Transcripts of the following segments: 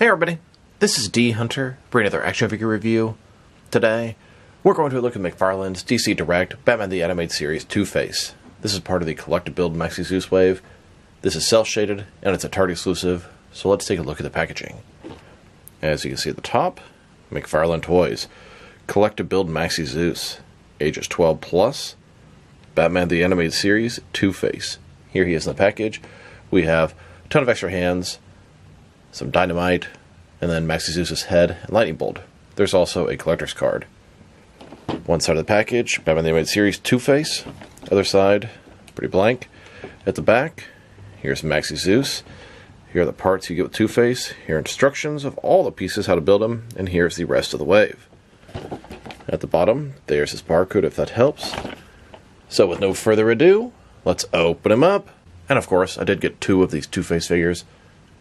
Hey everybody, this is D Hunter, bringing another action figure review. Today, we're going to look at McFarlane's DC Direct Batman the Animated Series Two-Face. This is part of the collect-to-build Maxie Zeus wave. This is cel-shaded, and it's a Target exclusive, so let's take a look at the packaging. As you can see at the top, McFarlane Toys, collect-to-build Maxie Zeus, ages 12 plus, Batman the Animated Series Two-Face. Here he is in the package. We have a ton of extra hands, some dynamite, and then Maxie Zeus' head and lightning bolt. There's also a collector's card. One side of the package, Batman the Animated Series Two-Face. Other side, pretty blank. At the back, here's Maxie Zeus. Here are the parts you get with Two-Face. Here are instructions of all the pieces, how to build them, and here's the rest of the wave. At the bottom, there's his barcode if that helps. So with no further ado, let's open him up. And of course, I did get two of these Two-Face figures.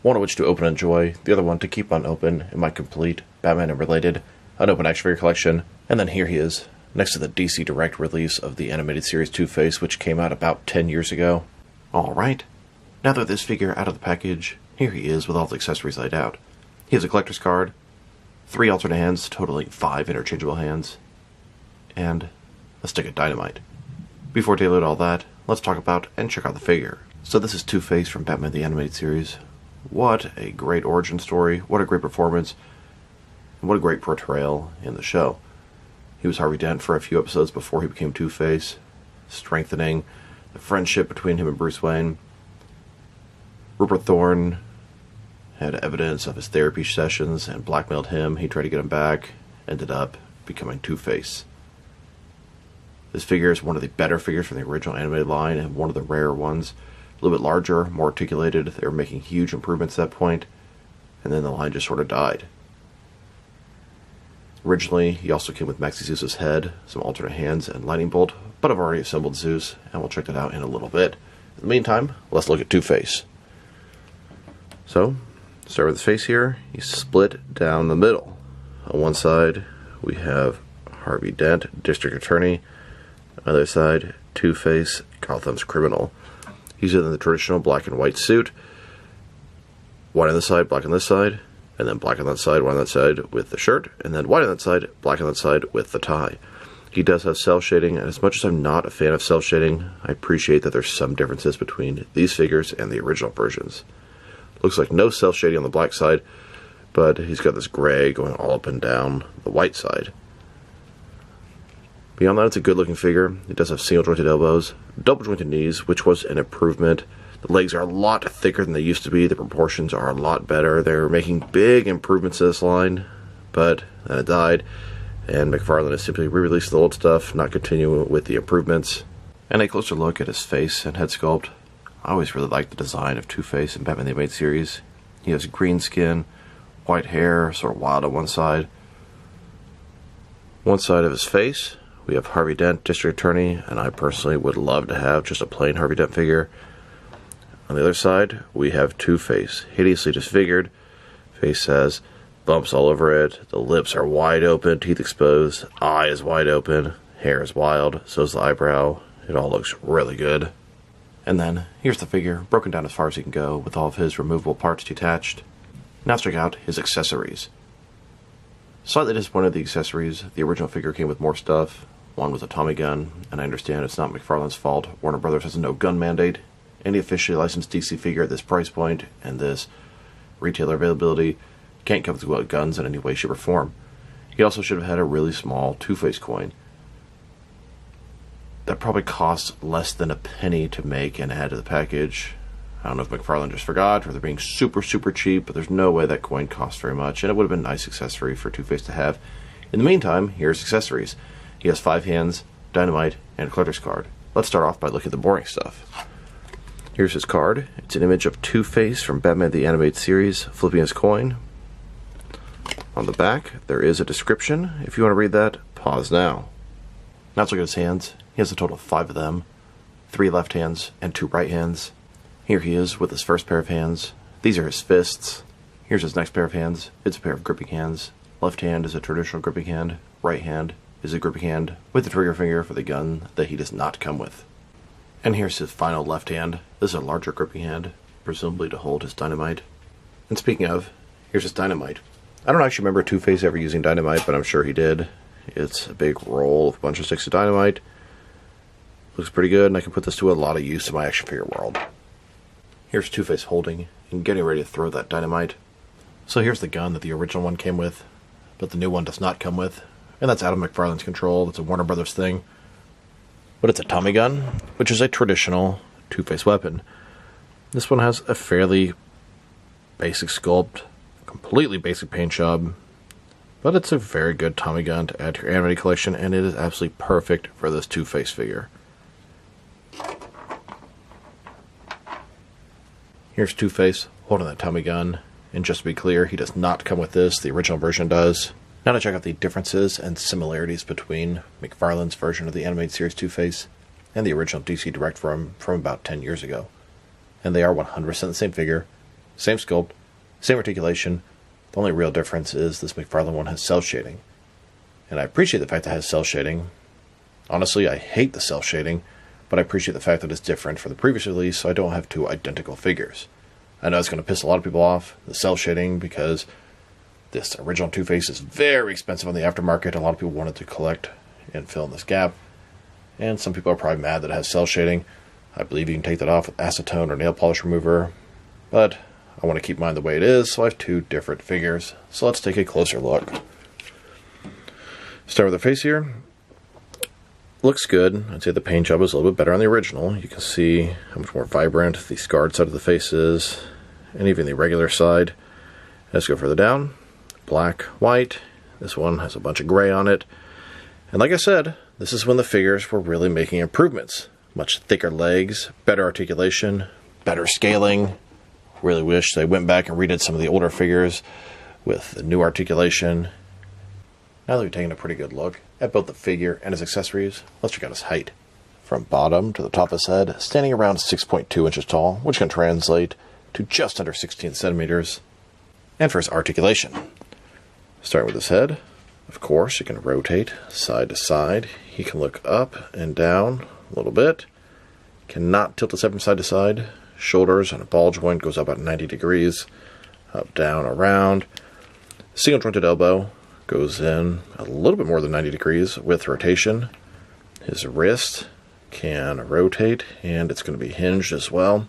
One of which to open and enjoy, the other one to keep unopened in my complete Batman and related unopened action figure collection. And then here he is, next to the DC Direct release of the animated series Two-Face, which came out about 10 years ago. Alright, now that this figure out of the package, here he is with all the accessories laid out. He has a collector's card, 3 alternate hands, totaling 5 interchangeable hands, and a stick of dynamite. Before I deal all that, let's talk about and check out the figure. So this is Two-Face from Batman the Animated Series. What a great origin story, what a great performance, and what a great portrayal in the show. He was Harvey Dent for a few episodes before he became Two-Face, strengthening the friendship between him and Bruce Wayne. Rupert Thorne had evidence of his therapy sessions and blackmailed him. He tried to get him back, ended up becoming Two-Face. This figure is one of the better figures from the original animated line and one of the rarer ones. A little bit larger, more articulated. They were making huge improvements at that point, and then the line just sort of died. Originally, he also came with Maxie Zeus' head, some alternate hands, and lightning bolt, but I've already assembled Zeus, and we'll check that out in a little bit. In the meantime, let's look at Two-Face. So, start with his face here. He's split down the middle. On one side, we have Harvey Dent, District Attorney. On the other side, Two-Face, Gotham's criminal. He's in the traditional black and white suit. White on this side, black on this side, and then black on that side, white on that side with the shirt, and then white on that side, black on that side with the tie. He does have cel shading, and as much as I'm not a fan of cel shading, I appreciate that there's some differences between these figures and the original versions. Looks like no cel shading on the black side, but he's got this gray going all up and down the white side. Beyond that, it's a good-looking figure. It does have single-jointed elbows, double-jointed knees, which was an improvement. The legs are a lot thicker than they used to be. The proportions are a lot better. They're making big improvements to this line, but then it died, and McFarlane is simply re-releasing the old stuff, not continuing with the improvements. And a closer look at his face and head sculpt. I always really liked the design of Two-Face in Batman the Animated Series. He has green skin, white hair, sort of wild on one side. One side of his face, we have Harvey Dent, District Attorney, and I personally would love to have just a plain Harvey Dent figure. On the other side, we have Two-Face, hideously disfigured. Face has bumps all over it. The lips are wide open, teeth exposed, eye is wide open, hair is wild, so is the eyebrow. It all looks really good. And then, here's the figure, broken down as far as he can go, with all of his removable parts detached. Now let's check out his accessories. Slightly disappointed the accessories. The original figure came with more stuff. One was a Tommy gun, and I understand it's not McFarlane's fault. Warner Brothers has a no-gun mandate. Any officially licensed DC figure at this price point and this retailer availability can't come with guns in any way, shape, or form. He also should have had a really small Two-Face coin. That probably costs less than a penny to make and add to the package. I don't know if McFarlane just forgot or they're being super, super cheap, but there's no way that coin costs very much, and it would have been a nice accessory for Two-Face to have. In the meantime, here's accessories. He has 5 hands, dynamite, and a collector's card. Let's start off by looking at the boring stuff. Here's his card. It's an image of Two-Face from Batman the Animated Series flipping his coin. On the back, there is a description. If you want to read that, pause now. Now let's look at his hands. He has a total of 5 of them. 3 left hands and 2 right hands. Here he is with his first pair of hands. These are his fists. Here's his next pair of hands. It's a pair of gripping hands. Left hand is a traditional gripping hand. Right hand is a gripping hand with the trigger finger for the gun that he does not come with. And here's his final left hand. This is a larger gripping hand, presumably to hold his dynamite. And speaking of, Here's his dynamite. I don't actually remember Two-Face ever using dynamite, but I'm sure he did. It's a big roll of a bunch of sticks of dynamite. Looks pretty good, and I can put this to a lot of use in my action figure world. Here's Two-Face holding and getting ready to throw that dynamite. So here's the gun that the original one came with, but the new one does not come with. And that's out of McFarlane's control. It's a Warner Brothers thing. But it's a Tommy gun, which is a traditional Two-Face weapon. This one has a fairly basic sculpt, completely basic paint job, but it's a very good Tommy gun to add to your animated collection, and it is absolutely perfect for this Two-Face figure. Here's Two-Face holding that Tommy gun, and just to be clear, he does not come with this. The original version does. Now to check out the differences and similarities between McFarlane's version of the animated series Two-Face and the original DC Direct from about 10 years ago. And they are 100% the same figure, same sculpt, same articulation. The only real difference is this McFarlane one has cell shading. And I appreciate the fact that it has cell shading. Honestly, I hate the cell shading, but I appreciate the fact that it's different from the previous release, so I don't have two identical figures. I know it's going to piss a lot of people off, the cell shading, because this original Two-Face is very expensive on the aftermarket. A lot of people wanted to collect and fill in this gap. And some people are probably mad that it has cell shading. I believe you can take that off with acetone or nail polish remover. But I want to keep mine the way it is, so I have two different figures. So let's take a closer look. Start with the face here. Looks good. I'd say the paint job is a little bit better on the original. You can see how much more vibrant the scarred side of the face is, and even the regular side. Let's go further down. Black, white. This one has a bunch of gray on it. And like I said, this is when the figures were really making improvements. Much thicker legs, better articulation, better scaling. Really wish they went back and redid some of the older figures with the new articulation. Now that we've taken a pretty good look at both the figure and his accessories, let's check out his height. From bottom to the top of his head, standing around 6.2 inches tall, which can translate to just under 16 centimeters. And for his articulation, starting with his head, of course, he can rotate side to side. He can look up and down a little bit. Cannot tilt his head from side to side. Shoulders and a ball joint goes up about 90 degrees. Up, down, around. Single jointed elbow goes in a little bit more than 90 degrees with rotation. His wrist can rotate, and it's going to be hinged as well.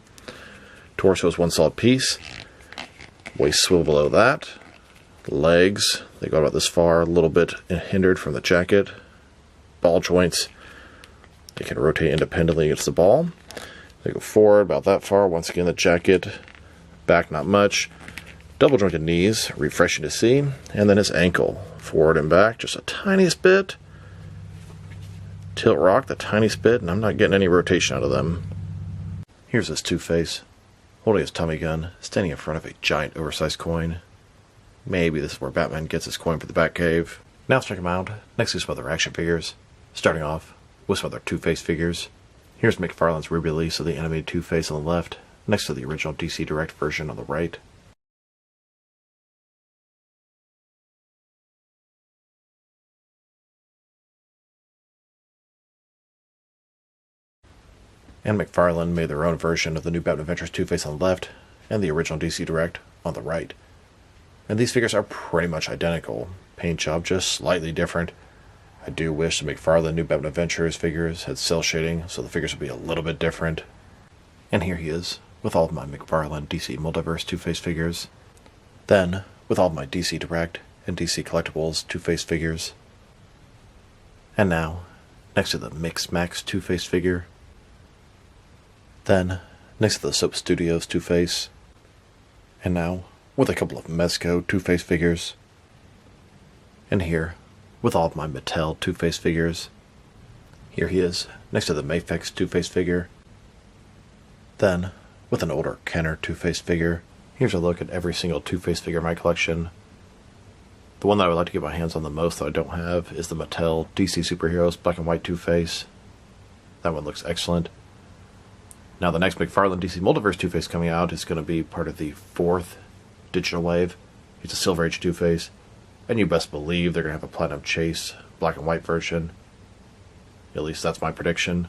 Torso is one solid piece. Waist swivel below that. Legs, they go about this far, a little bit hindered from the jacket. Ball joints, they can rotate independently against the ball. They go forward about that far. Once again, the jacket, back not much. Double jointed knees, refreshing to see. And then his ankle, forward and back, just a tiniest bit. Tilt rock, the tiniest bit, and I'm not getting any rotation out of them. Here's his Two-Face, holding his Tommy gun, standing in front of a giant oversized coin. Maybe this is where Batman gets his coin for the Batcave. Now let's check him out next to some other action figures. Starting off with some other Two-Face figures. Here's McFarlane's re-release of the animated Two-Face on the left, next to the original DC Direct version on the right. And McFarlane made their own version of the new Batman Adventures Two-Face on the left, and the original DC Direct on the right. And these figures are pretty much identical. Paint job just slightly different. I do wish the McFarlane New Batman Adventures figures had cell shading, so the figures would be a little bit different. And here he is, with all of my McFarlane DC Multiverse Two-Face figures. Then, with all of my DC Direct and DC Collectibles Two-Face figures. And now, next to the Mix Max Two-Face figure. Then, next to the Soap Studios Two-Face. And now, with a couple of Mezco Two-Face figures. And here, with all of my Mattel Two-Face figures. Here he is, next to the Mafex Two-Face figure. Then, with an older Kenner Two-Face figure. Here's a look at every single Two-Face figure in my collection. The one that I would like to get my hands on the most that I don't have is the Mattel DC Superheroes Black and White Two-Face. That one looks excellent. Now the next McFarlane DC Multiverse Two-Face coming out is going to be part of the 4th digital wave. It's a Silver Age Two-Face. And you best believe they're going to have a Platinum Chase black and white version. At least that's my prediction.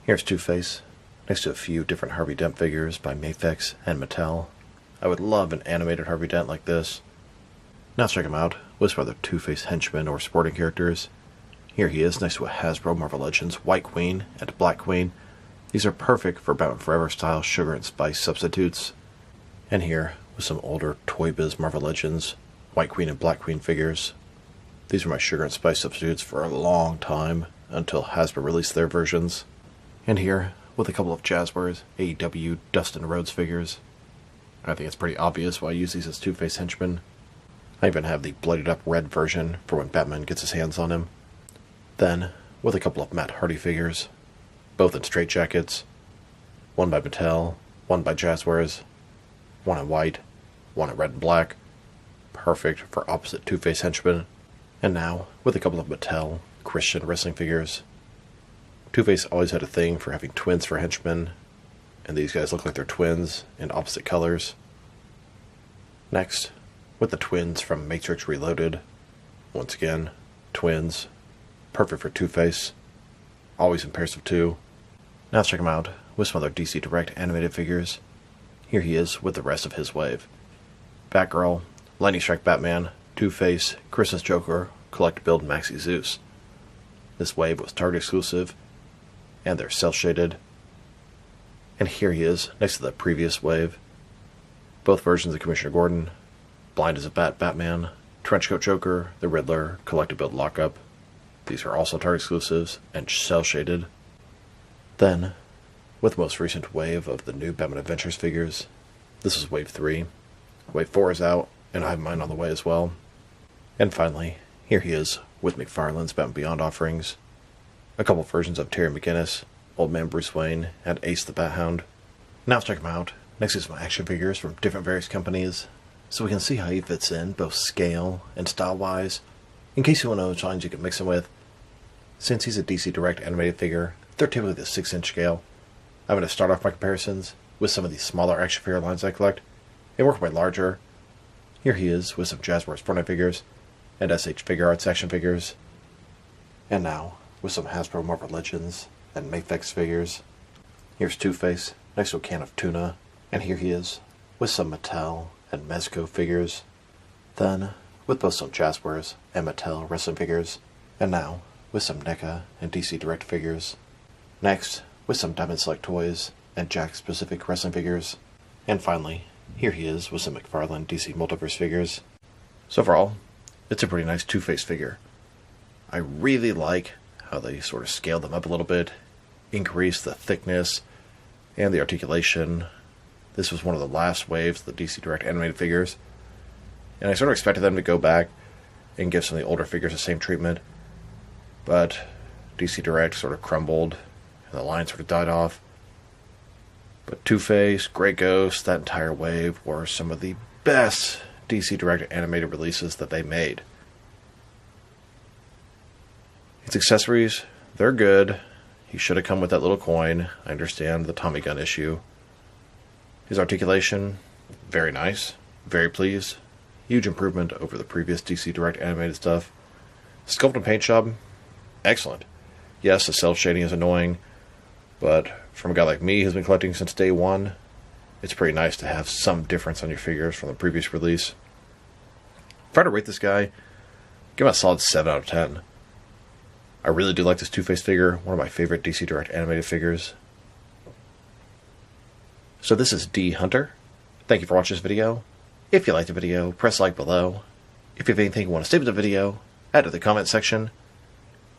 Here's Two-Face, next to a few different Harvey Dent figures by Mafex and Mattel. I would love an animated Harvey Dent like this. Now let's check him out with some other Two-Face henchmen or sporting characters. Here he is next to a Hasbro Marvel Legends White Queen and Black Queen. These are perfect for Batman Forever style sugar and spice substitutes. And here with some older Toy Biz Marvel Legends White Queen and Black Queen figures. These are my sugar and spice substitutes for a long time, until Hasbro released their versions. And here, with a couple of Jazzwares AEW Dustin Rhodes figures. I think it's pretty obvious why I use these as Two-Face henchmen. I even have the bloodied up red version for when Batman gets his hands on him. Then, with a couple of Matt Hardy figures, both in straitjackets. One by Mattel, one by Jazzwares, one in white, one in red and black. Perfect for opposite Two-Face henchmen. And now, with a couple of Mattel Christian wrestling figures. Two-Face always had a thing for having twins for henchmen, and these guys look like they're twins in opposite colors. Next, with the twins from Matrix Reloaded. Once again, twins. Perfect for Two-Face. Always in pairs of two. Now let's check him out with some other DC Direct animated figures. Here he is with the rest of his wave. Batgirl, Lightning Strike Batman, Two-Face, Christmas Joker, collect-build Maxie Zeus. This wave was Target exclusive, and they're cel-shaded. And here he is, next to the previous wave. Both versions of Commissioner Gordon, Blind as a Bat Batman, Trenchcoat Joker, the Riddler, collect-build Lockup. These are also Target exclusives, and cel-shaded. Then, with the most recent wave of the new Batman Adventures figures, this is Wave 3. Wave 4 is out, and I have mine on the way as well. And finally, here he is with McFarlane's Batman Beyond offerings. A couple versions of Terry McGinnis, Old Man Bruce Wayne, and Ace the Bat-Hound. Now let's check him out, next to some action figures from different various companies, so we can see how he fits in, both scale and style-wise, in case you want to know which lines you can mix him with. Since he's a DC Direct animated figure, they're typically the 6-inch scale. I'm going to start off my comparisons with some of these smaller action figure lines I collect, and work my larger. Here he is with some Jazzwares Fortnite figures, and SH Figure Arts action figures. And now, with some Hasbro Marvel Legends and Mafex figures. Here's Two-Face, next to a can of tuna, and here he is, with some Mattel and Mezco figures. Then, with both some Jazzwares and Mattel wrestling figures. And now, with some NECA and DC Direct figures. Next, with some Diamond Select toys and Jakks Pacific wrestling figures. And finally, here he is with some McFarlane DC Multiverse figures. So overall, it's a pretty nice Two-Face figure. I really like how they sort of scaled them up a little bit, increased the thickness and the articulation. This was one of the last waves of the DC Direct animated figures, and I sort of expected them to go back and give some of the older figures the same treatment, but DC Direct sort of crumbled and the line sort of died off. But Two-Face, Grey Ghost, that entire wave were some of the best DC Direct animated releases that they made. Its accessories, they're good. He should have come with that little coin. I understand the Tommy gun issue. His articulation, very nice. Very pleased. Huge improvement over the previous DC Direct animated stuff. Sculpt and paint job, excellent. Yes, the self-shading is annoying, but from a guy like me who's been collecting since day one, it's pretty nice to have some difference on your figures from the previous release. If I had to rate this guy, give him a solid 7 out of 10. I really do like this Two-Face figure, one of my favorite DC Direct animated figures. So this is D Hunter. Thank you for watching this video. If you liked the video, press like below. If you have anything you want to say about the video, add to the comment section.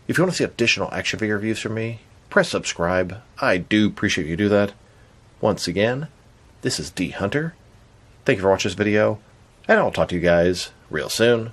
If you want to see additional action figure reviews from me, press subscribe. I do appreciate you do that. Once again, this is D Hunter. Thank you for watching this video, and I'll talk to you guys real soon.